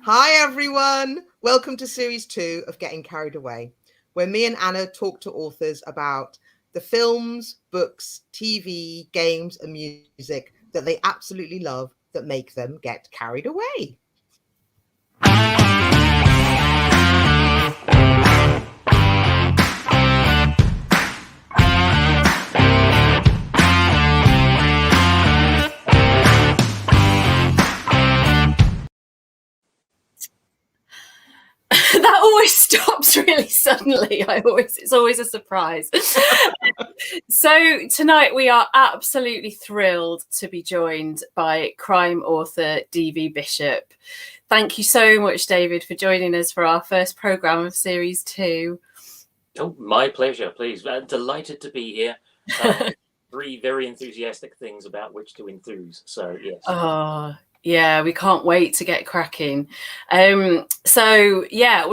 Hi everyone! Welcome to series 2 of Getting Carried Away, where me and Anna talk to authors about the films, books, TV, games and music that they absolutely love that make them get carried away. That always stops really suddenly. It's always a surprise. So tonight we are absolutely thrilled to be joined by crime author D.V. Bishop. Thank you so much, David, for joining us for our first programme of Series 2. Oh, my pleasure, please. Delighted to be here. 3 very enthusiastic things about which to enthuse. So, yes. Oh, yeah, we can't wait to get cracking. Well,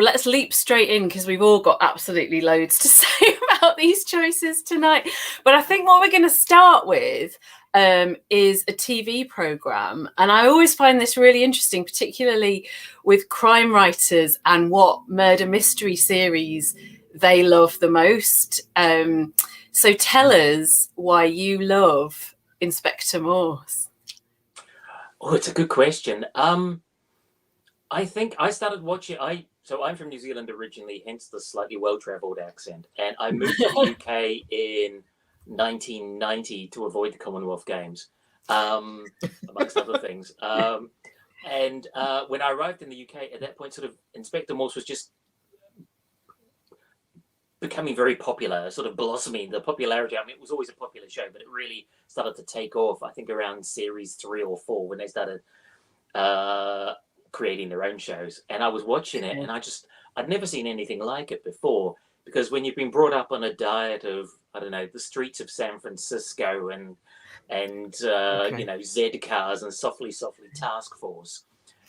let's leap straight in because we've all got absolutely loads to say about these choices tonight. But I think what we're going to start with is a TV programme. And I always find this really interesting, particularly with crime writers and what murder mystery series they love the most. So tell us why you love Inspector Morse. Oh, it's a good question. I think I started watching. So I'm from New Zealand originally, hence the slightly well-travelled accent. And I moved to the UK in 1990 to avoid the Commonwealth Games, amongst other things. And when I arrived in the UK, at that point, sort of Inspector Morse was just becoming very popular, sort of blossoming. The popularity, I mean, it was always a popular show, but it really started to take off, I think, around series 3 or 4 when they started creating their own shows. And I was watching it, and I'd never seen anything like it before, because when you've been brought up on a diet of, I don't know, the streets of San Francisco and you know, Z cars and softly task force,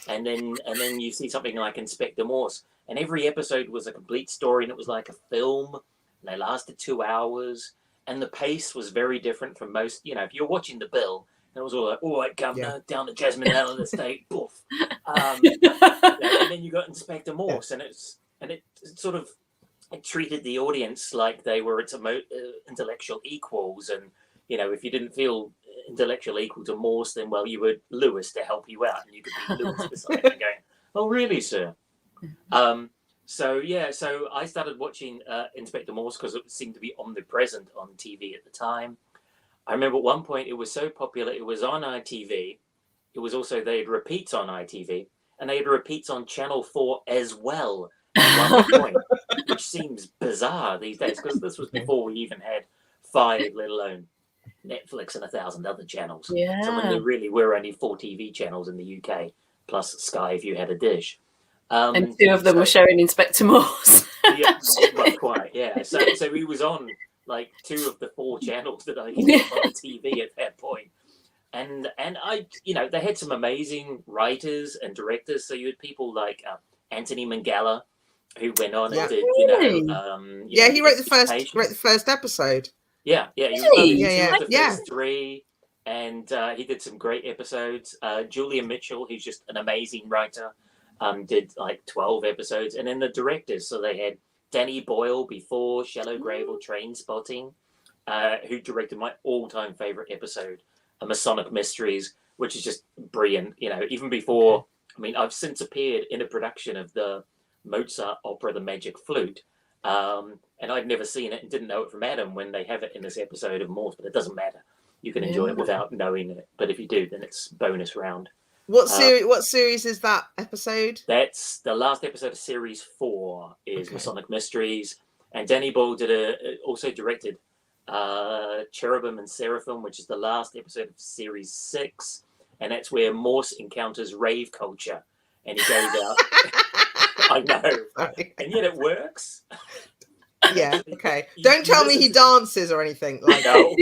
and then you see something like Inspector Morse, and every episode was a complete story, and it was like a film, and they lasted 2 hours, and the pace was very different from most. You know, if you're watching The Bill, and it was all like, all right, governor, down to Jasmine Allen estate, poof. And then you got Inspector Morse, and it sort of, it treated the audience like they were its intellectual equals, and you know, if you didn't feel intellectual equal to Morse, then well, you were Lewis to help you out, and you could be Lewis beside him going, oh really, sir? So I started watching Inspector Morse because it seemed to be omnipresent on TV at the time. I remember at one point it was so popular, it was on ITV. It was also, they had repeats on ITV, and they had repeats on Channel 4 as well at one point, which seems bizarre these days, because this was before we even had 5, let alone Netflix and 1,000 other channels. Yeah. So when there really were only 4 TV channels in the UK, plus Sky if you had a dish. And 2 of them were showing Inspector Morse. Yeah, well, quite, yeah. So he was on like 2 of the 4 channels that I could get on the TV at that point. And I, you know, they had some amazing writers and directors. So you had people like Anthony Minghella, who went on and did, you know, he wrote the first episode. Yeah, Really? The first 3, and he did some great episodes. Julia Mitchell, who's just an amazing writer, did like 12 episodes, and then the directors. So they had Danny Boyle before Shallow Grave or Train Spotting, who directed my all-time favorite episode, A Masonic Mysteries, which is just brilliant. You know, even before, I mean, I've since appeared in a production of the Mozart opera, The Magic Flute. And I'd never seen it and didn't know it from Adam when they have it in this episode of Morse, but it doesn't matter. You can enjoy it without knowing it. But if you do, then it's bonus round. What series is that episode? That's the last episode of series 4 is Masonic Mysteries. And Danny Boyle also directed Cherubim and Seraphim, which is the last episode of series 6. And that's where Morse encounters rave culture. And he goes out. I know. And yet it works. Yeah, okay. Don't tell me he dances or anything. Like no.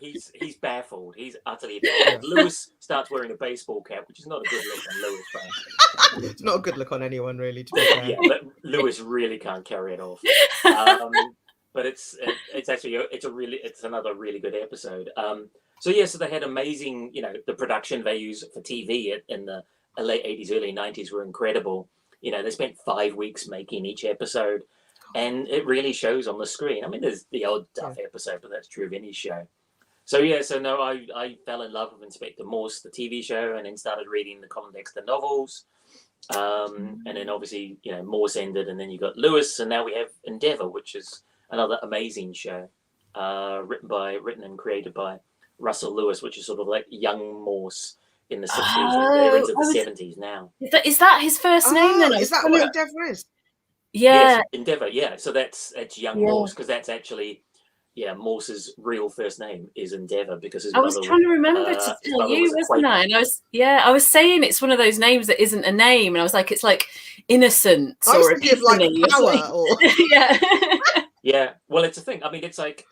He's baffled. He's utterly baffled. Lewis starts wearing a baseball cap, which is not a good look on Lewis. It's not a good look on anyone, really, to be fair. Yeah, but Lewis really can't carry it off. But it's another really good episode. So they had amazing, you know, the production they use for TV in the late 80s, early 90s were incredible. You know, they spent 5 weeks making each episode, and it really shows on the screen. I mean, there's the odd duff episode, but that's true of any show. So yeah, so no, I fell in love with Inspector Morse, the TV show, and then started reading the Colin Dexter novels. And then obviously, you know, Morse ended, and then you got Lewis, and now we have Endeavour, which is another amazing show, written and created by Russell Lewis, which is sort of like young Morse in the 60s. They're into the 70s now. Is that his first name then? Is that what Endeavour is? Yeah. Yes, Endeavour, yeah. So that's young Morse, because that's actually, Morse's real first name is Endeavour, because his I was mother, trying to remember to tell you, wasn't I? And I was saying it's one of those names that isn't a name, and I was like, it's like Innocence or give like power or yeah. Well, it's a thing. I mean, it's like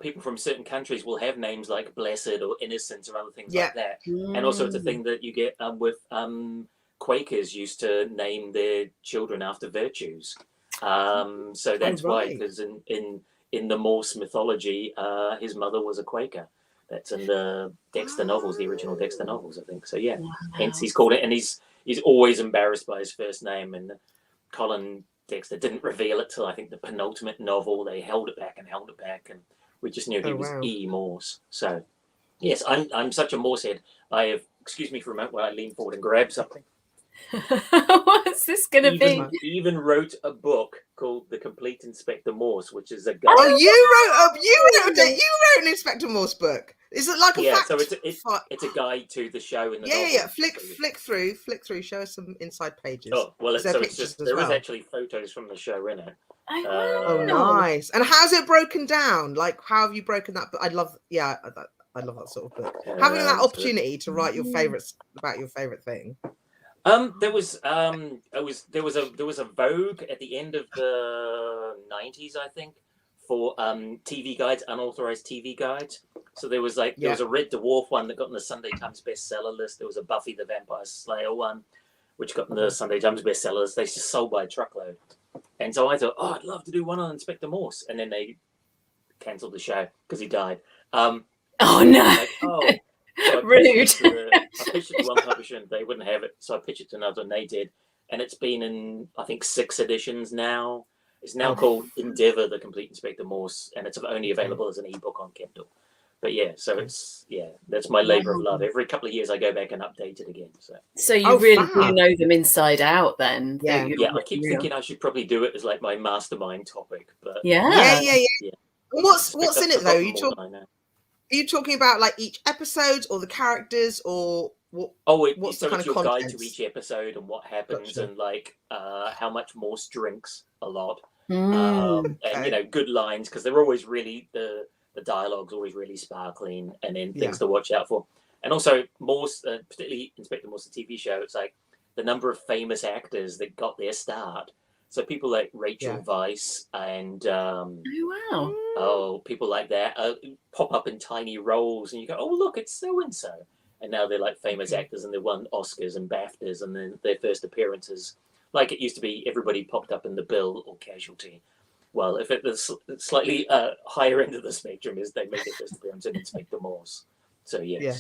people from certain countries will have names like Blessed or Innocent or other things like that, and also it's a thing that you get with Quakers used to name their children after virtues. So that's why, because in the Morse mythology, his mother was a Quaker. That's in the Dexter novels, the original Dexter novels, I think. So yeah, hence he's called it, and he's always embarrassed by his first name. And Colin Dexter didn't reveal it till I think the penultimate novel. They held it back, and we just knew he was E. Morse. So yes, I'm such a Morse head. I have, excuse me for a moment while I lean forward and grab something. What's this going to be? Even wrote a book called The Complete Inspector Morse, which is a guide. Oh, you wrote an Inspector Morse book. Is it like a fact? So it's a guide to the show in the novel. Yeah. Flick through. Show us some inside pages. Oh well, there is actually photos from the show in it. Oh, nice. And how's it broken down? Like, how have you broken that? But I love that sort of book. Having that opportunity to write your favorites about your favorite thing. There was a vogue at the end of the 90s, I think, for TV guides, unauthorized TV guides. So there was there was a Red Dwarf one that got in the Sunday Times bestseller list. There was a Buffy the Vampire Slayer one, which got in the Sunday Times bestseller list. They just sold by a truckload. And so I thought, I'd love to do one on Inspector Morse. And then they cancelled the show because he died. Oh no! So rude. I pitched it to one publisher and they wouldn't have it, so I pitched it to another and they did, and it's been in I think 6 editions now. It's now called Endeavour: The Complete Inspector Morse, and it's only available as an ebook on Kindle. But that's my labour of love. Every couple of years I go back and update it again. So you really do know them inside out then. Yeah, I keep thinking I should probably do it as like my mastermind topic, but yeah. What's in it though? Are you talking about like each episode or the characters or what? What's the kind of your content? Guide to each episode and what happens and like how much Morse drinks a lot, and good lines, because they're always really the dialogue's always really sparkling, and then things to watch out for. And also Morse, particularly Inspector Morse, the TV show, it's like the number of famous actors that got their start. So people like Rachel Weisz and people like that pop up in tiny roles, and you go, oh look, it's so and so, and now they're like famous actors, and they won Oscars and BAFTAs, and then their first appearances, like it used to be, everybody popped up in The Bill or Casualty. Well, if it was slightly higher end of the spectrum, is they made their first appearance in Inspector Morse. So yes. Yeah.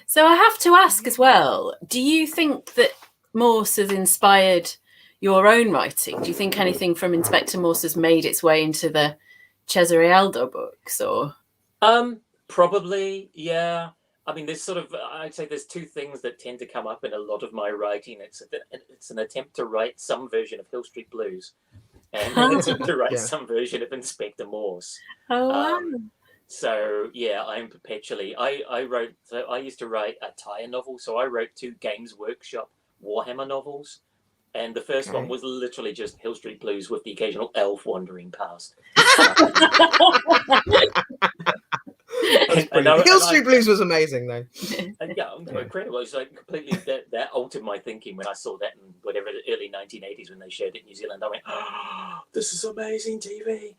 So I have to ask as well, do you think that Morse has inspired your own writing? Do you think anything from Inspector Morse has made its way into the Cesare Aldo books, or? Probably, yeah. I mean, I'd say there's 2 things that tend to come up in a lot of my writing. It's an attempt to write some version of Hill Street Blues, and an attempt to write some version of Inspector Morse. Oh, wow. So yeah, I'm perpetually. I used to write a tie-in novel, so I wrote 2 Games Workshop Warhammer novels. And the first one was literally just Hill Street Blues with the occasional elf wandering past. Hill Street Blues was amazing, though. Incredible. It's like completely that altered my thinking when I saw that in whatever the early 1980s when they showed it in New Zealand. I went, this is amazing TV.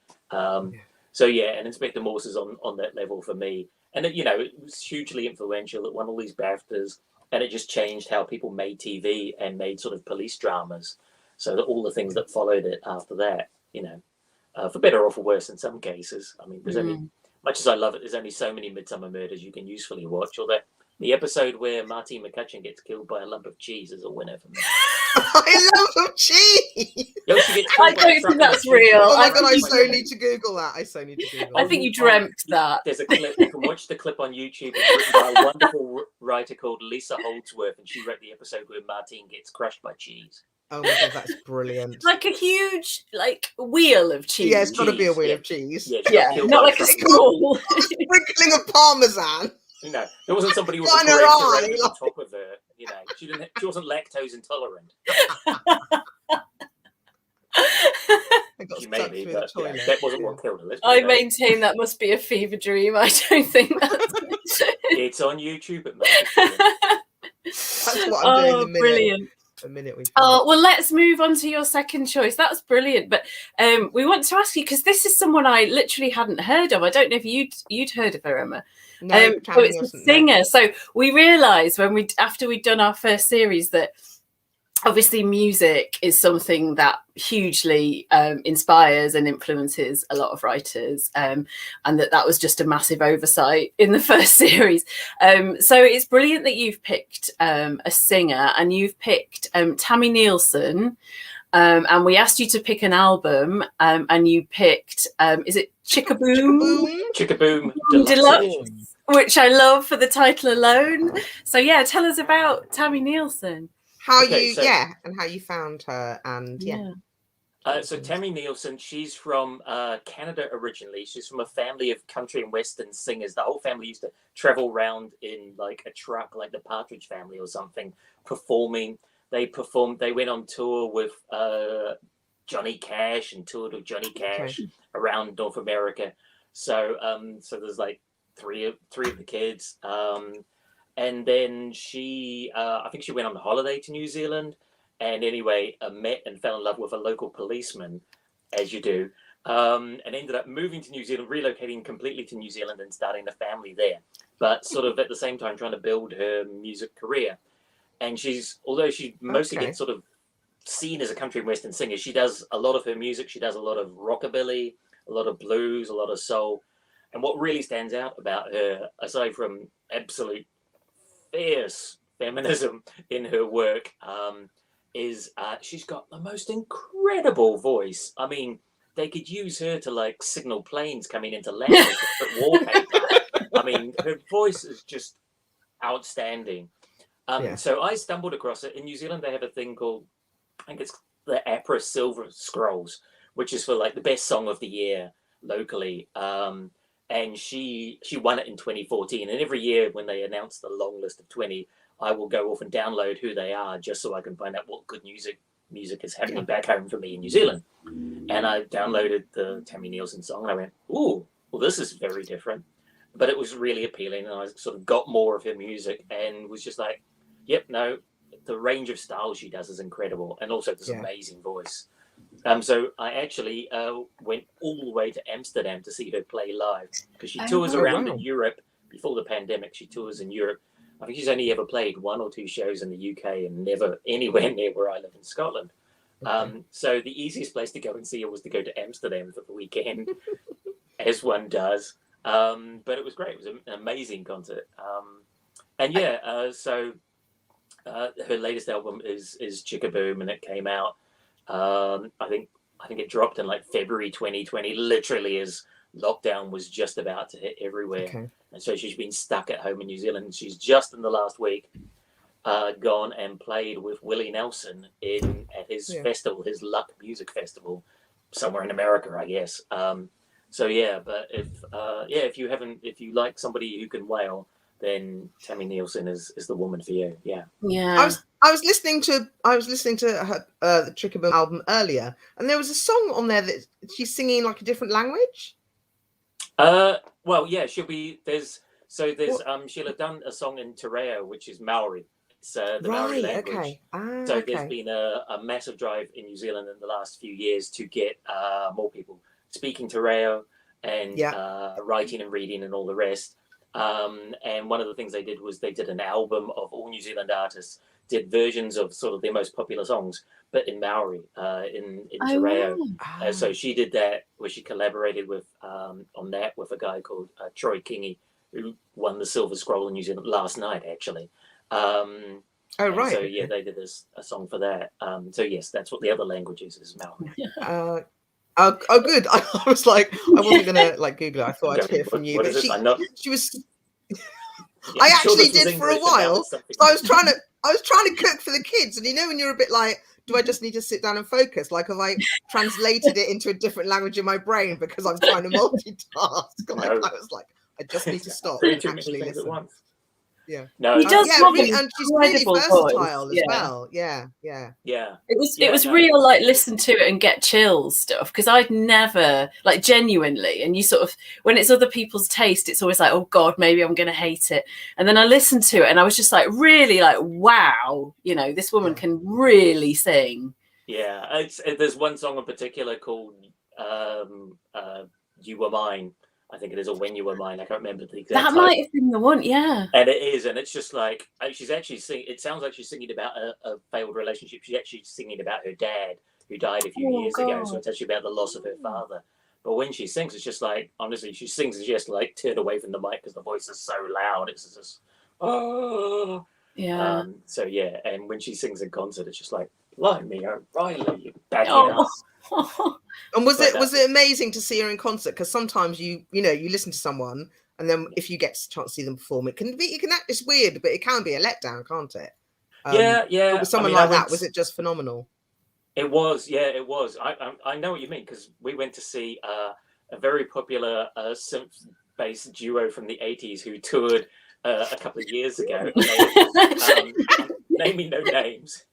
So yeah, and Inspector Morse is on that level for me. And it was hugely influential. It won all these BAFTAs. And it just changed how people made TV and made sort of police dramas. So that all the things that followed it after that, for better or for worse in some cases. I mean, there's only, much as I love it, there's only so many Midsummer Murders you can usefully watch, or The episode where Martine McCutcheon gets killed by a lump of cheese is a winner for me. I love cheese. Yo, she gets I killed by a don't truck think of that's cheese. real. Oh my I god, I think so need to Google that. I so need to Google I that. think you dreamt that. There's a clip. You can watch the clip on YouTube. It's written by a wonderful writer called Lisa Holdsworth, and she wrote the episode where Martine gets crushed by cheese. Oh my god, that's brilliant. Like a huge, like, wheel of cheese. Yeah, it's got to be a Cheese, wheel yeah. of cheese. Yeah, she Yeah, got killed not by like a truck of small. Sprinkling of parmesan. You know, there wasn't somebody with On a her parade eye, around at the like- top of her. You know, she wasn't lactose intolerant. I got She stuck may be, through but the you know, toilet. that wasn't what killed her. Let's I put it that way. maintain that must be a fever dream. I don't think that's. It's on YouTube at moment. That's what I'm doing Oh, the minute. brilliant. The minute we. Oh, well, let's move on to your second choice. That's brilliant. But we want to ask you, because this is someone I literally hadn't heard of. I don't know if you'd heard of her, Emma. No, So Tami it's a Neilson, no. singer. So we realised after we'd done our first series that obviously music is something that hugely inspires and influences a lot of writers, and that was just a massive oversight in the first series. So it's brilliant that you've picked a singer, and you've picked Tami Neilson, and we asked you to pick an album, and you picked is it Chickaboom? Chickaboom Deluxe. Deluxe. Which I love for the title alone. So yeah, tell us about Tami Neilson. How Okay, and how you found her, and So Tami Neilson, she's from Canada originally. She's from a family of country and western singers. The whole family used to travel around in like a truck, like the Partridge Family or something, performing. They went on tour with Johnny Cash and toured with Johnny Cash around North America. So so there's like three of the kids. And then she, I think she went on holiday to New Zealand, and anyway, met and fell in love with a local policeman, as you do, and ended up moving to New Zealand, relocating completely to New Zealand and starting a family there, but sort of at the same time trying to build her music career. And although she mostly gets sort of seen as a country and western singer, she does a lot of her music. She does a lot of rockabilly, a lot of blues, a lot of soul. And what really stands out about her, aside from absolute fierce feminism in her work, is she's got the most incredible voice. I mean, they could use her to like signal planes coming into land with wallpaper. I mean, her voice is just outstanding. So I stumbled across it. In New Zealand, they have a thing called, I think it's the APRA Silver Scrolls, which is for like the best song of the year locally. And she won it in 2014. And every year when they announce the long list of 20, I will go off and download who they are just so I can find out what good music is happening back home for me in New Zealand. And I downloaded the Tami Neilson song and I went, ooh, well, this is very different. But it was really appealing, and I sort of got more of her music and was just like, yep, no, the range of styles she does is incredible, and also this amazing voice. So I actually went all the way to Amsterdam to see her play live, because she tours around in Europe. Before the pandemic, she tours in Europe. I think she's only ever played 1 or 2 shows in the UK and never anywhere near where I live in Scotland. So the easiest place to go and see her was to go to Amsterdam for the weekend, as one does. But it was great. It was an amazing concert. So her latest album is Chickaboom, and it came out. I think it dropped in like February 2020, literally as lockdown was just about to hit everywhere. And so she's been stuck at home in New Zealand. She's just in the last week gone and played with Willie Nelson at his festival, his Luck Music Festival, somewhere in America, I guess. But if you like somebody who can wail, then Tami Neilson is the woman for you. Yeah. I was listening to her the Chickaboom album earlier, and there was a song on there that she's singing like a different language. She'll have done a song in Te Reo, which is Maori. It's the Maori language. There's been a massive drive in New Zealand in the last few years to get more people speaking Te Reo and writing and reading and all the rest. And one of the things they did was they did an album of all New Zealand artists, did versions of sort of their most popular songs, but in Maori, in Te Reo. So she did that, where she collaborated with on that with a guy called Troy Kingi, who won the Silver Scroll in New Zealand last night, actually. Oh, right. So yeah, they did a song for that. So yes, that's what the other language is Maori. Oh, good. I was like, I wasn't gonna like Google it. I thought I'd hear from you. What But is it? I'm not. she was. Yeah, I I'm sure actually this was did for a English, and that while. was something. So I was trying to cook for the kids, and you know when you're a bit like, do I just need to sit down and focus? Like, have I translated it into a different language in my brain because I'm trying to multitask? Like, I was like, I just need to stop and actually listen. Yeah. No, he does have an and she's really incredible versatile voice. as well. Yeah. It was real, like, listen to it and get chills stuff, because I'd never, like, genuinely, and you sort of, when it's other people's taste, it's always like, oh God, maybe I'm going to hate it. And then I listened to it and I was just like, really, like, wow, you know, this woman can really sing. Yeah, there's one song in particular called "You Were Mine," I think it is, or "When You Were Mine." I can't remember the exact title. That might have been the one, yeah. And it is, and it's just like she's actually singing. It sounds like she's singing about a failed relationship. She's actually singing about her dad who died a few years ago. So it's actually about the loss of her father. But when she sings, it's just like, honestly, she sings and she has to like turn away from the mic because the voice is so loud. It's just, oh. Yeah. So yeah, and when she sings in concert, it's just like, Blimey, O'Reilly, you backing up. And was it amazing to see her in concert? Because sometimes you listen to someone, and then if you get a chance to see them perform, it's weird, but it can be a letdown, can't it? Yeah. But with someone like that, was it just phenomenal? It was, yeah, it was. I know what you mean, because we went to see a very popular synth-based duo from the 80s who toured a couple of years ago. Naming no names,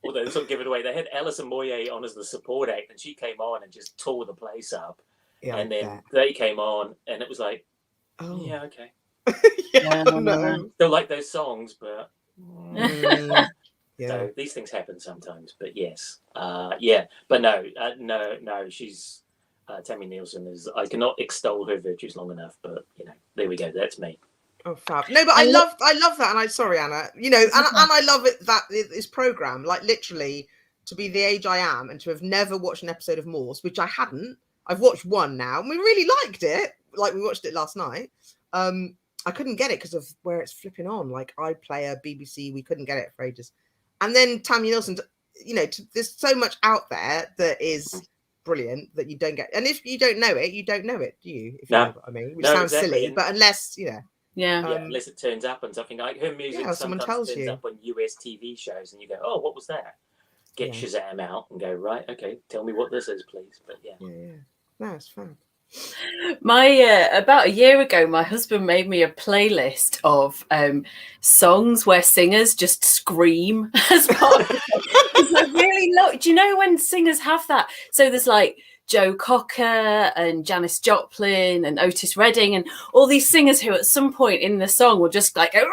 although sort of give it away. They had Alison Moyet on as the support act, and she came on and just tore the place up. Yeah, and then they came on, and it was like, yeah, okay. No. Still like those songs, but yeah. So these things happen sometimes. But yes, but no. She's Tami Neilson is. I cannot extol her virtues long enough, but there we go. That's me. Oh, fab. No, but I love that, and I'm sorry, Anna. And I love it that this program, like, literally, to be the age I am and to have never watched an episode of Morse, which I hadn't. I've watched one now, and we really liked it. Like, we watched it last night. I couldn't get it because of where it's flipping on, like iPlayer, BBC. We couldn't get it for ages. And then Tami Neilson, there's so much out there that is brilliant that you don't get. And if you don't know it, you don't know it, do you? If you know what I mean, which sounds silly, but unless unless it turns up on something like her music, sometimes turns up on US TV shows, and you go, "Oh, what was that?" Get Shazam out and go, right, okay, tell me what this is, please. But no, it's fun. About a year ago, my husband made me a playlist of songs where singers just scream as part of it. I really love. Do you know when singers have that? So there's like Joe Cocker and Janis Joplin and Otis Redding and all these singers who at some point in the song will just like go,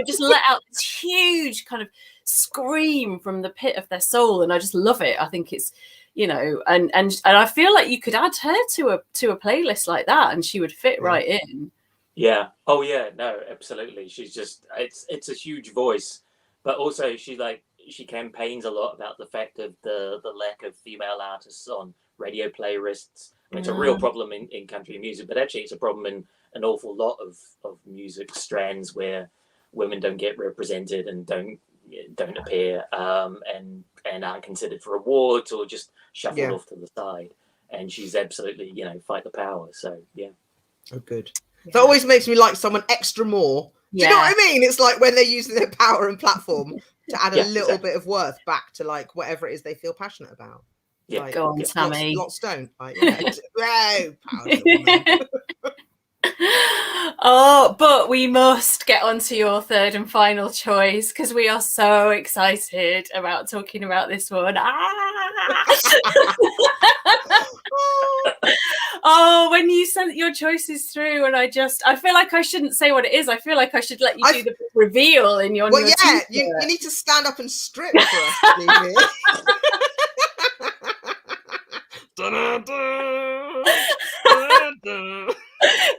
just let out this huge kind of scream from the pit of their soul, and I just love it. I think it's and I feel like you could add her to a playlist like that, and she would fit right in. Yeah. Oh yeah. No, absolutely. She's just it's a huge voice, but also she campaigns a lot about the fact of the lack of female artists on radio playlists. I mean, it's a real problem in country music, but actually it's a problem in an awful lot of music strands where women don't get represented and don't appear and aren't considered for awards or just shuffled off to the side. And she's absolutely, fight the power. So Oh, good. That always makes me like someone extra more. Do you know what I mean? It's like when they're using their power and platform to add a little bit of worth back to like whatever it is they feel passionate about. Yeah, like, go on, Tami. Lots don't. Like, power to the woman. Oh, but we must get on to your third and final choice because we are so excited about talking about this one. Oh, when you sent your choices through, and I feel like I shouldn't say what it is. I feel like I should let you do the reveal in your. Well, yeah, you need to stand up and strip for us, Stevie.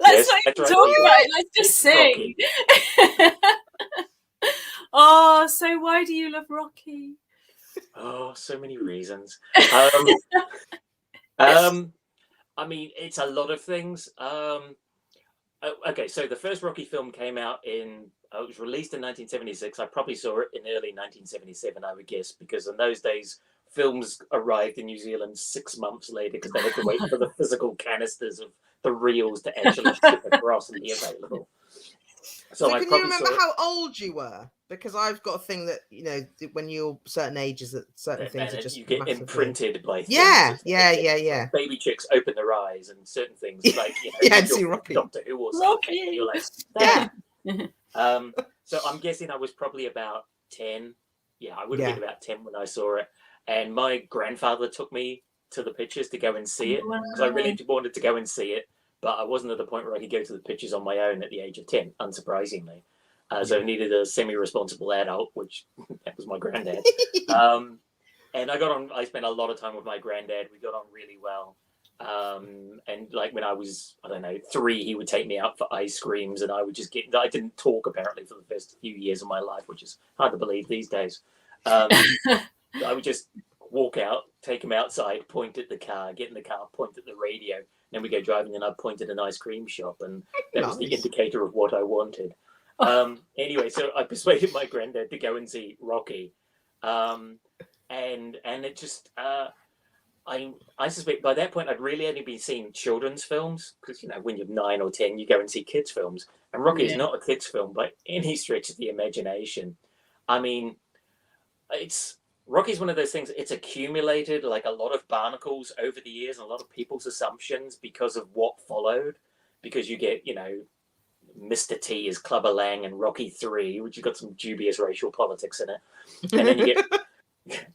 Let's not even talk about it. Let's just sing. Oh, so why do you love Rocky? Oh, so many reasons. I mean, it's a lot of things. Okay, so the first Rocky film came out it was released in 1976. I probably saw it in early 1977, I would guess, because in those days, films arrived in New Zealand 6 months later because they had to wait for the physical canisters of the reels to actually ship across and be available. So can you remember how old you were? Because I've got a thing that, when you're certain ages, that certain things are just you get massively... imprinted by things. Yeah. Baby chicks open their eyes and certain things like and see Rocky. Doctor Who or something. Rocky. You're like, yeah. So I'm guessing I was probably about 10. Yeah, I would have been about 10 when I saw it. And my grandfather took me to the pictures to go and see it because I really wanted to go and see it, but I wasn't at the point where I could go to the pictures on my own at the age of 10, unsurprisingly. So I needed a semi-responsible adult, which that was my granddad. And I spent a lot of time with my granddad. We got on really well. And like when I was, 3, he would take me out for ice creams and I didn't talk apparently for the first few years of my life, which is hard to believe these days. I would just walk out, take him outside, point at the car, get in the car, point at the radio. Then we go driving and I'd point at an ice cream shop and that was the indicator of what I wanted. Anyway, so I persuaded my granddad to go and see Rocky. And it just, I suspect by that point I'd really only been seeing children's films because, when you're 9 or 10, you go and see kids' films. And Rocky is not a kids' film by any stretch of the imagination. I mean, Rocky's one of those things, it's accumulated like a lot of barnacles over the years and a lot of people's assumptions because of what followed. Because you get, Mr. T is Clubber Lang and Rocky 3, which you've got some dubious racial politics in it. And then you get,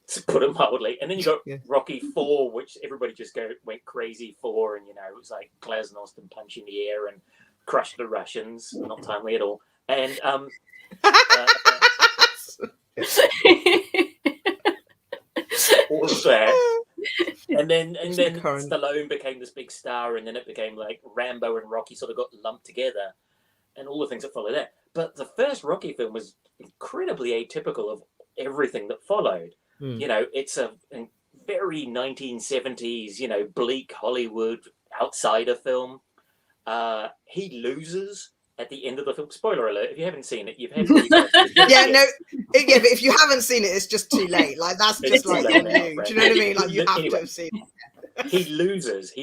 to put it mildly, and then you got Rocky 4, which everybody just went crazy for. And, it was like Glasnost and Punch in the Air and Crush the Russians, not timely at all. And, all of that, and then Stallone became this big star, and then it became like Rambo and Rocky sort of got lumped together, and all the things that followed that. But the first Rocky film was incredibly atypical of everything that followed. It's a very 1970s, bleak Hollywood outsider film. He loses at the end of the film. Spoiler alert, if you haven't seen it, you've had but if you haven't seen it, it's just too late. Like, that's just like on you. Right? Do you know what I mean? Like, you have to have seen it. He loses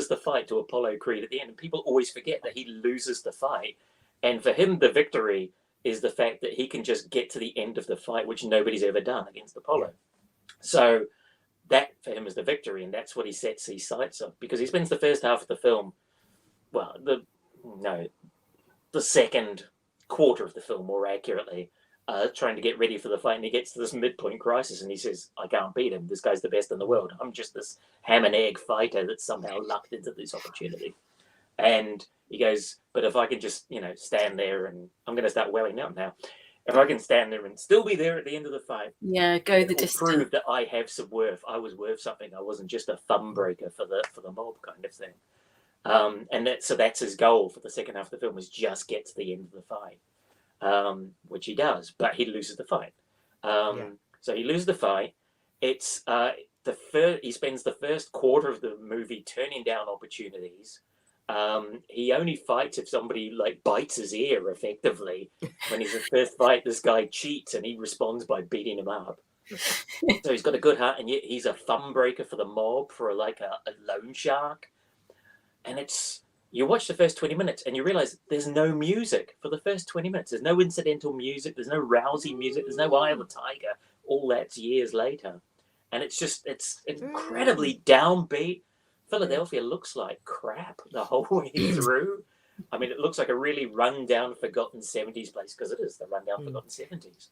the fight to Apollo Creed at the end, and people always forget that he loses the fight. And for him, the victory is the fact that he can just get to the end of the fight, which nobody's ever done against Apollo. So that for him is the victory, and that's what he sets his sights on, because he spends the first half of the film, the second quarter of the film, more accurately, trying to get ready for the fight, and he gets to this midpoint crisis, and he says, I can't beat him. This guy's the best in the world. I'm just this ham and egg fighter that's somehow lucked into this opportunity. And he goes, but if I can just, stand there, and I'm going to start welling up now. If I can stand there and still be there at the end of the fight, go the distance. Prove that I have some worth. I was worth something. I wasn't just a thumb breaker for the mob kind of thing. And that's his goal for the second half of the film, is just get to the end of the fight, which he does, but he loses the fight. So he loses the fight. It's he spends the first quarter of the movie turning down opportunities. He only fights if somebody bites his ear effectively. When he's in the first fight, this guy cheats and he responds by beating him up. So he's got a good heart, and yet he's a thumb breaker for the mob, for a loan shark. And you watch the first 20 minutes and you realize there's no music for the first 20 minutes. There's no incidental music. There's no rousing music. There's no Eye of the Tiger. All that's years later. And it's incredibly downbeat. Philadelphia looks like crap the whole way through. I mean, it looks like a really run-down, forgotten 70s place, because it is the run-down, forgotten 70s.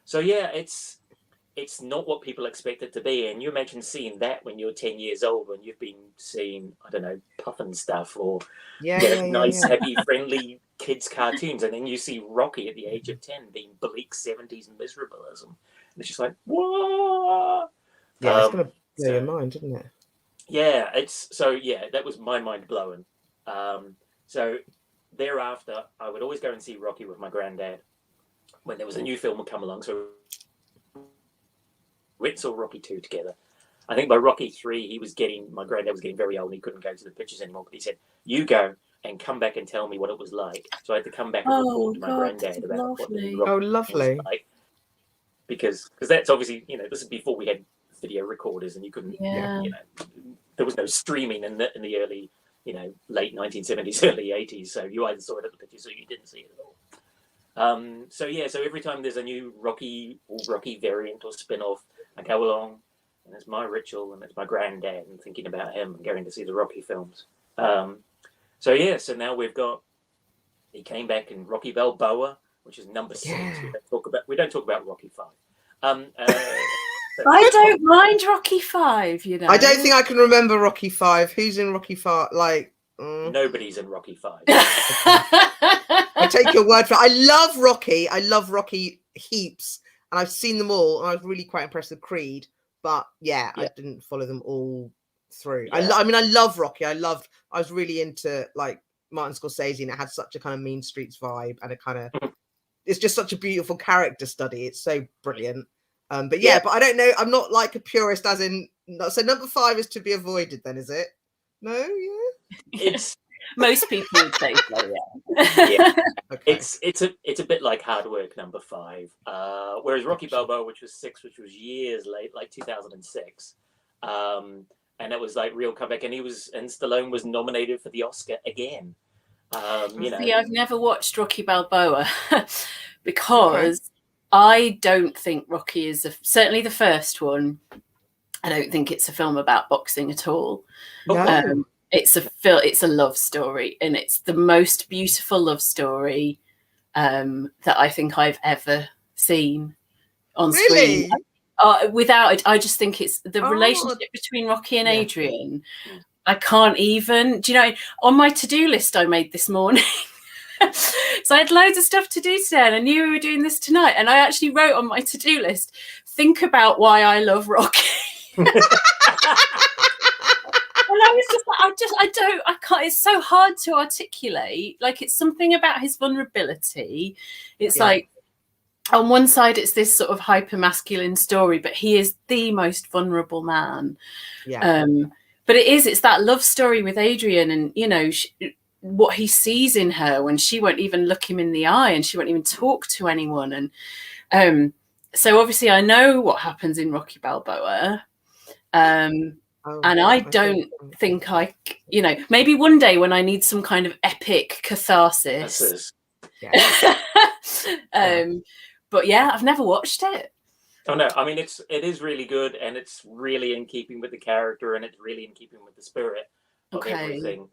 So yeah, it's not what people expect it to be. And you imagine seeing that when you're 10 years old, when you've been seeing, Puffin stuff or nice, happy, friendly kids' cartoons. And then you see Rocky at the age of 10 being bleak 70s miserableism. And it's just like, whoa! Yeah, it's going to blow your mind, isn't it? Yeah, that was my mind blowing. So thereafter, I would always go and see Rocky with my granddad when there was a new film would come along. So we saw Rocky 2 together. I think by Rocky 3, my granddad was getting very old and he couldn't go to the pictures anymore. But he said, you go, and come back and tell me what it was like. So I had to come back and report to my granddad about what the Rocky lovely. was like. Because that's obviously, this is before we had video recorders, and you couldn't, there was no streaming in the early, late 1970s, early 80s. So you either saw it at the pictures or you didn't see it at all. So every time there's a new Rocky variant or spin-off, I go along, and it's my ritual, and it's my granddad, and thinking about him and going to see the Rocky films. So now he came back in Rocky Balboa, which is number 6. We don't talk about Rocky 5. I don't mind Rocky 5, I don't think I can remember Rocky 5. Who's in Rocky 5? Nobody's in Rocky 5. I take your word for it. I love Rocky. I love Rocky heaps, and I've seen them all, and I was really quite impressed with Creed. But I didn't follow them all through. I love Rocky. I was really into Martin Scorsese, and it had such a kind of Mean Streets vibe, and it's just such a beautiful character study. It's so brilliant. But I don't know. I'm not like a purist, as in. So number 5 is to be avoided. Then is it? No, It's most people would say so. Yeah. Okay. It's a bit like Hard Work, number 5. Whereas Rocky Balboa, which was 6, which was years late, like 2006. And it was like real comeback, and Stallone was nominated for the Oscar again. See, I've never watched Rocky Balboa because I don't think Rocky is certainly the first one. I don't think it's a film about boxing at all. No. It's a love story, and it's the most beautiful love story that I think I've ever seen on screen. Without it, I just think it's the relationship between Rocky and Adrian. I can't even. Do you know? On my to-do list I made this morning, so I had loads of stuff to do today, and I knew we were doing this tonight. And I actually wrote on my to-do list, "Think about why I love Rocky." And I was just like, I can't. It's so hard to articulate. Like, it's something about his vulnerability. It's like, on one side, it's this sort of hyper masculine story, but he is the most vulnerable man. Yeah. But it's that love story with Adrian, and what he sees in her when she won't even look him in the eye, and she won't even talk to anyone. And so obviously I know what happens in Rocky Balboa. I don't think maybe one day when I need some kind of epic catharsis. But I've never watched it. Oh no, I mean it is really good, and it's really in keeping with the character, and it's really in keeping with the spirit of everything.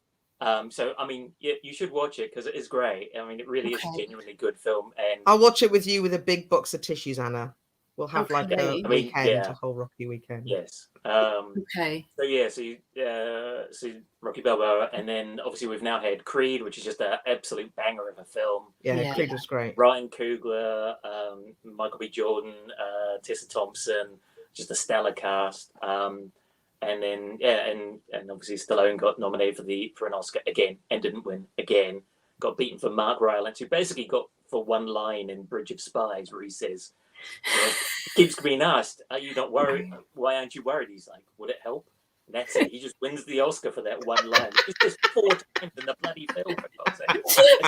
So I mean, you should watch it because it is great. I mean, it really is a genuinely good film, and I'll watch it with you with a big box of tissues, Anna. We'll have like a weekend, a whole Rocky weekend. Yes. So Rocky Balboa, and then obviously we've now had Creed, which is just an absolute banger of a film. Yeah, Creed was great. Ryan Coogler, Michael B. Jordan, Tessa Thompson, just a stellar cast. And then and obviously Stallone got nominated for an Oscar again and didn't win again. Got beaten for Mark Rylance, who basically got for one line in Bridge of Spies where he says, keeps being asked, "Are you not worried? Why aren't you worried?" He's like, "Would it help?" And that's it. He just wins the Oscar for that one line. It's just 4 times in the bloody film.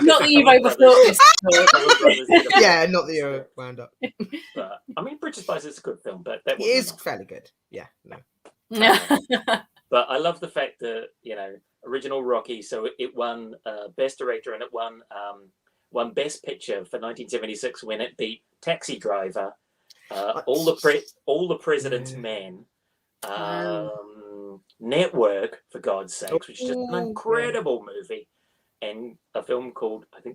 Not that you've overthought this. Not that you're wound up. But I mean, Bridge of Spies is a good film, but that is fairly good. Yeah, no. But I love the fact that original Rocky. So it won Best Director, and it won Best Picture for 1976 when it beat Taxi Driver, All the President's Men, Network, for God's sakes, which is just an incredible movie, and a film called, I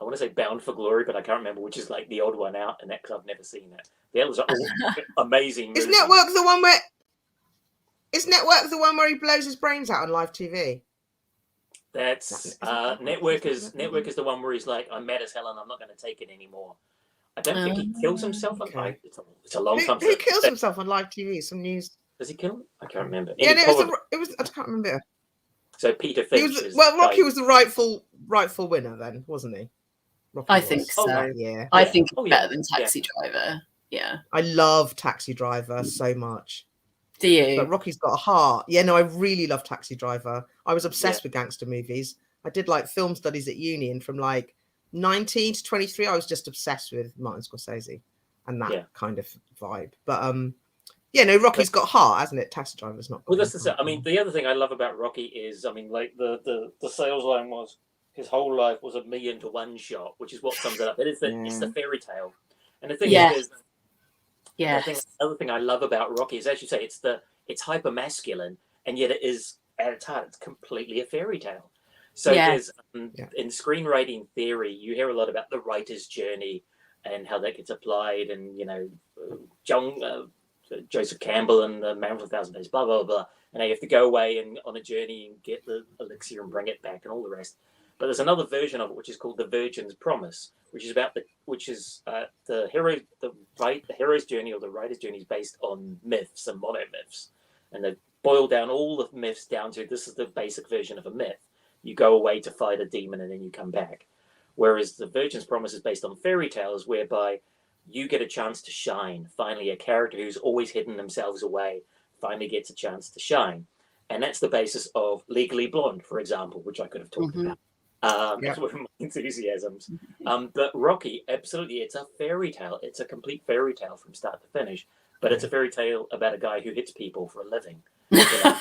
want to say Bound for Glory, but I can't remember, which is like the odd one out, and that because I've never seen it. The others are all amazing movies. Is Network the one where he blows his brains out on live TV? That's Network is the one where he's like, "I'm mad as hell and I'm not going to take it anymore." I don't think he kills himself. Okay. It's a long time. Who kills himself on live TV? Some news. Does he kill him? I can't remember. Yeah, it was. I can't remember. So Peter Finch. Rocky was the rightful winner then, wasn't he? I think so. I think it's better than Taxi Driver. Yeah. I love Taxi Driver so much. Do you? But Rocky's got a heart. Yeah, no, I really love Taxi Driver. I was obsessed with gangster movies. I did like film studies at uni, and from like 19 to 23, I was just obsessed with Martin Scorsese and that kind of vibe. But yeah, no, Rocky's got heart, hasn't it? Taxi Driver's not. Well, that's I mean, the other thing I love about Rocky is, I mean, like the sales line was his whole life was a million to one shot, which is what sums it up. It's the fairy tale, and the thing is, the other thing I love about Rocky is, as you say, it's hyper masculine, and yet it is at its heart, it's completely a fairy tale. So there's in screenwriting theory, you hear a lot about the writer's journey and how that gets applied, and you know, Joseph Campbell and the Man for 1,000 Days, blah blah blah, and now you have to go away and on a journey and get the elixir and bring it back and all the rest. But there's another version of it which is called the Virgin's Promise, which is about the hero's journey or the writer's journey is based on myths and monomyths, and they boil down all the myths down to this is the basic version of a myth. You go away to fight a demon and then you come back. Whereas the Virgin's Promise is based on fairy tales, whereby you get a chance to shine. Finally, a character who's always hidden themselves away finally gets a chance to shine. And that's the basis of Legally Blonde, for example, which I could have talked about. That's one of my enthusiasms. But Rocky, absolutely, it's a fairy tale. It's a complete fairy tale from start to finish. But it's a fairy tale about a guy who hits people for a living. You know,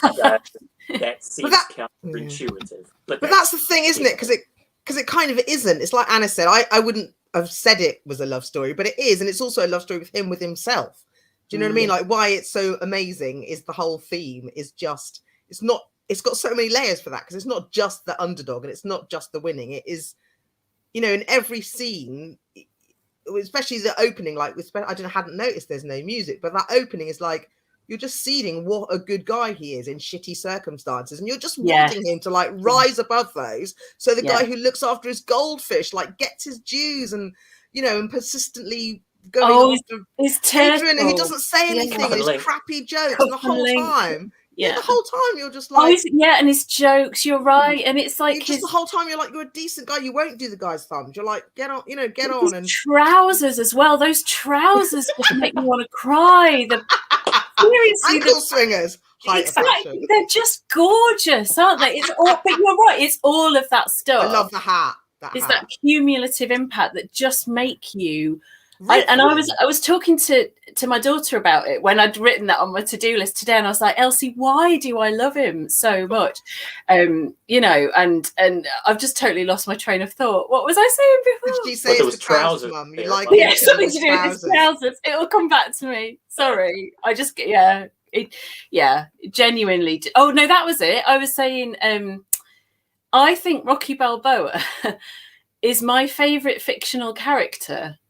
that seems counterintuitive. But that's the thing, isn't it? Because it kind of isn't. It's like Anna said, I wouldn't have said it was a love story, but it is. And it's also a love story with him, with himself. Do you know what I mean? Like, why it's so amazing is the whole theme is just, it's got so many layers for that, because it's not just the underdog and it's not just the winning. It is, you know, in every scene, especially the opening, like I hadn't noticed there's no music, but that opening is like, you're just seeing what a good guy he is in shitty circumstances, and you're just wanting him to like rise above those. So the guy who looks after his goldfish like gets his dues, and you know, and persistently going after Adrian, and he doesn't say anything, and his crappy jokes, and the whole time. Yeah, the whole time you're just like, and his jokes. You're right, and it's like the whole time you're like, you're a decent guy. You won't do the guy's thumbs. You're like, get on, get on. And trousers as well. Those trousers just make me want to cry. Seriously, ankle swingers. Exactly, they're just gorgeous, aren't they? It's all, but you're right. It's all of that stuff. I love the hat. That cumulative impact that just make you. I was talking to my daughter about it when I'd written that on my to-do list today, and I was like, Elsie, why do I love him so much? You know, and I've just totally lost my train of thought. What was I saying before? Did you say it was trousers, Mum? You like something to do with his trousers. It will come back to me. Sorry, I just genuinely. Oh no, that was it. I was saying, I think Rocky Balboa is my favorite fictional character.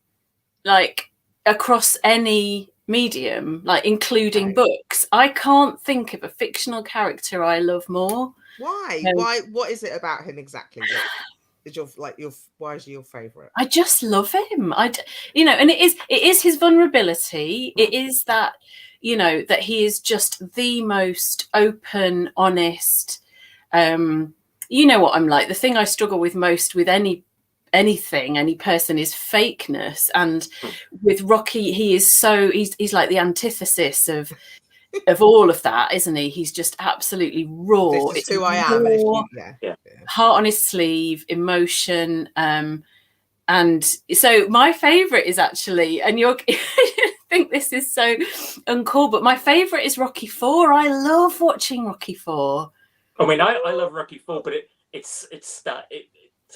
Like across any medium, like including books. I can't think of a fictional character I love more. Why? What is it about him exactly? Why is he your favorite? I just love him. And it is his vulnerability. It is that, you know, that he is just the most open, honest. You know what I'm like. The thing I struggle with most with any person is fakeness, and with Rocky he's like the antithesis of all of that, isn't he? He's just absolutely raw. This is who I am. Heart on his sleeve, emotion, and so my favorite is actually, and you're think this is so uncool, but my favorite is Rocky IV. I love watching Rocky IV. I mean, I love Rocky IV, but it's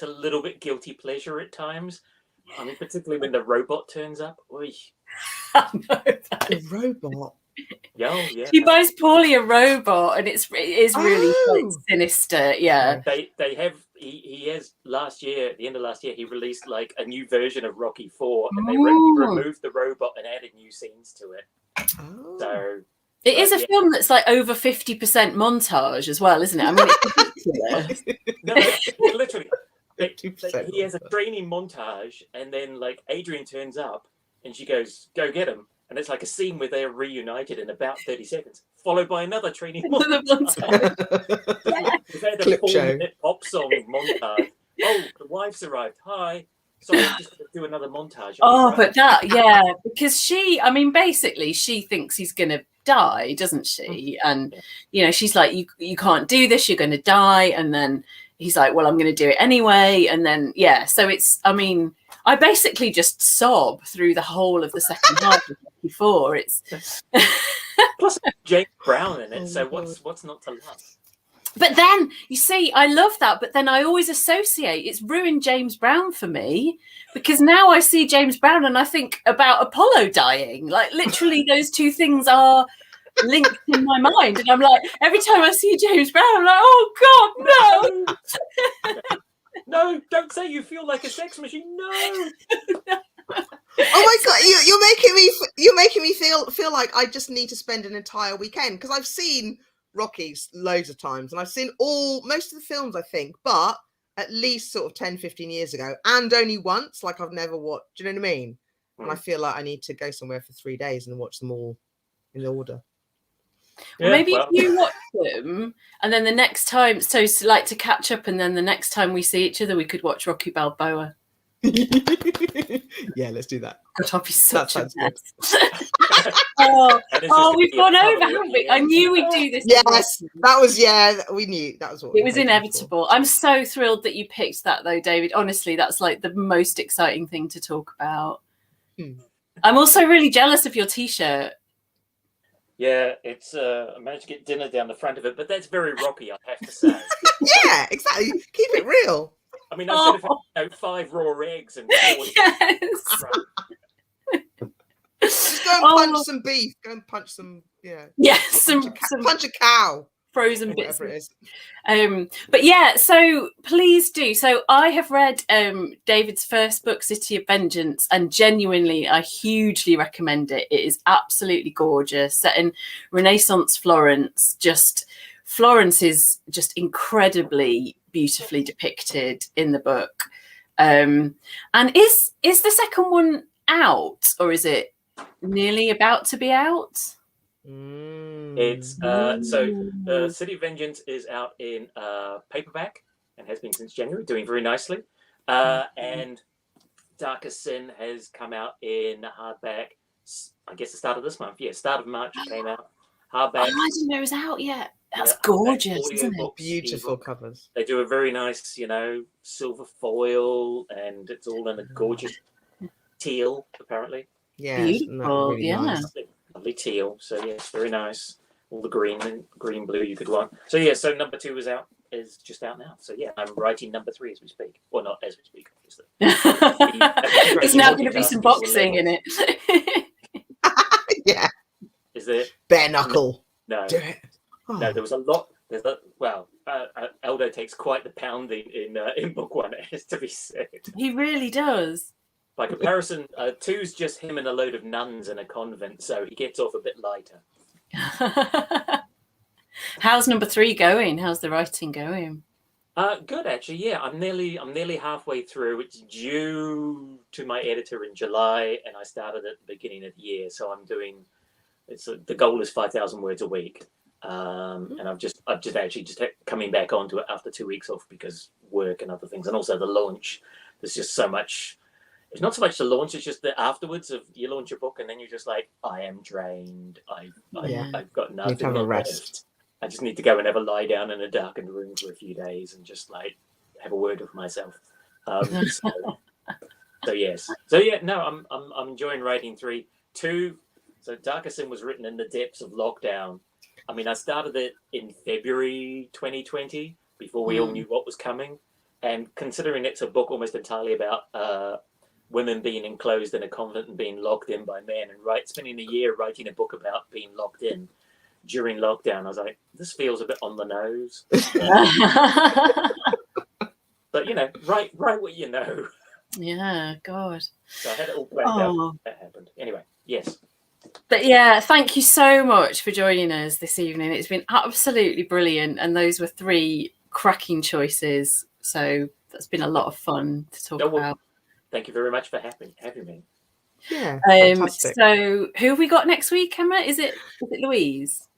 a little bit guilty pleasure at times. I mean, particularly when the robot turns up. Oy. The robot. Yeah. He buys Paulie a robot, and it is really quite sinister. Yeah. They have. He has last year, at the end of last year, he released like a new version of Rocky IV, and they removed the robot and added new scenes to it. Oh. So it is a film that's like over 50% montage as well, isn't it? I mean, it's ridiculous. No, literally. He has a training montage, and then like Adrian turns up and she goes, "Go get him," and it's like a scene where they're reunited in about 30 seconds, followed by another training montage. They had a 4-minute pop song montage. Oh, the wife's arrived. Hi. Sorry, I'm just going to do another montage. But because basically she thinks he's going to die, doesn't she? And, you know, she's like, you can't do this, you're going to die. And then, he's like, well, I'm going to do it anyway. And then, yeah, so it's, I mean, I basically just sob through the whole of the second half of Rocky IV. It's plus James Brown in it, Oh so my God. what's not to love? But then, you see, I love that, but then I always associate, it's ruined James Brown for me, because now I see James Brown and I think about Apollo dying. Like, literally, those two things are linked in my mind. And I'm like, every time I see James Brown, I'm like, oh, God, no. No, don't say you feel like a sex machine. No. Oh my God, you're making me feel like I just need to spend an entire weekend, because I've seen Rocky loads of times, and I've seen most of the films, I think, but at least sort of 10, 15 years ago, and only once, like I've never watched, do you know what I mean? And I feel like I need to go somewhere for 3 days and watch them all in order. Well, maybe if you watch them, and then the next time, so like to catch up, and then the next time we see each other, we could watch Rocky Balboa. Yeah, let's do that. God, I'll be such a mess. We've gone over, haven't we? I knew we'd do this. Yes, we knew that was what it was inevitable. I'm so thrilled that you picked that, though, David. Honestly, that's like the most exciting thing to talk about. I'm also really jealous of your T-shirt. Yeah, it's I managed to get dinner down the front of it, but that's very Rocky, I have to say. Yeah, exactly. Keep it real. I mean, I should have had 5 raw eggs and 4 Yes. Just go and punch some beef. Go and punch some, punch a cow. Frozen bits. Whatever it is. But yeah, so please do. So I have read David's first book, City of Vengeance, and genuinely, I hugely recommend it. It is absolutely gorgeous, set in Renaissance Florence. Florence is just incredibly beautifully depicted in the book. And is the second one out, or is it nearly about to be out? It's City of Vengeance is out in paperback and has been since January, doing very nicely. And Darker Sin has come out in hardback, I guess the start of this month. Yeah, start of March it came out. Hardback. Oh, I didn't know it was out yet. That's gorgeous, isn't it? Beautiful covers. They do a very nice, silver foil, and it's all in a gorgeous teal, apparently. Yeah, beautiful. Really nice. Lovely teal. So yes, very nice. All the green, blue you could want. So yeah, so number 2 is just out now. So yeah, I'm writing number 3 as we speak. Well, not as we speak, obviously. There's now going to be some boxing in it. Yeah. Is there bare knuckle? No. Do it. Oh. No, there was a lot. Aldo takes quite the pounding in book 1. It has to be said. He really does. By comparison, 2's just him and a load of nuns in a convent, so he gets off a bit lighter. How's number 3 going? How's the writing going? Good, actually. Yeah, I'm nearly halfway through. It's due to my editor in July, and I started at the beginning of the year. So I'm doing. The goal is 5,000 words a week, and I've just coming back onto it after 2 weeks off because work and other things, and also the launch. There's just so much. It's not so much the launch; it's just the afterwards of you launch your book, and then you're just like, I am drained. I've got nothing. You have a rest. I just need to go and have a lie down in a darkened room for a few days and just like have a word with myself. So yes. So yeah, no, I'm enjoying writing 3. 2. So Darker Sin was written in the depths of lockdown. I mean, I started it in February 2020 before we all knew what was coming. And considering it's a book almost entirely about women being enclosed in a convent and being locked in by men, and spending a year writing a book about being locked in during lockdown, I was like, this feels a bit on the nose. But write what you know. Yeah, God. So I had it all planned out. That happened. Anyway, yes. But yeah, thank you so much for joining us this evening. It's been absolutely brilliant, and those were 3 cracking choices. So that's been a lot of fun to talk about. Thank you very much for having me. Yeah. So who have we got next week, Emma? Is it Louise?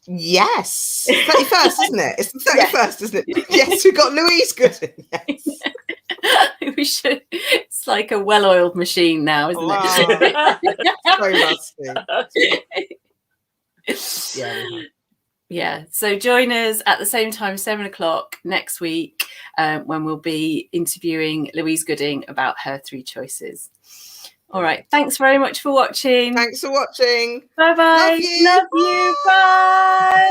Yes. 31st, isn't it? It's the 31st, isn't it? Yes, we've got Louise Gooding. Yes. We should. It's like a well-oiled machine now, isn't it? So rusty. Yeah. Yeah, so join us at the same time, 7 o'clock next week, when we'll be interviewing Louise Gooding about her 3 choices. All right, thanks very much for watching. Thanks for watching. Bye-bye. Love you. Love you. Bye.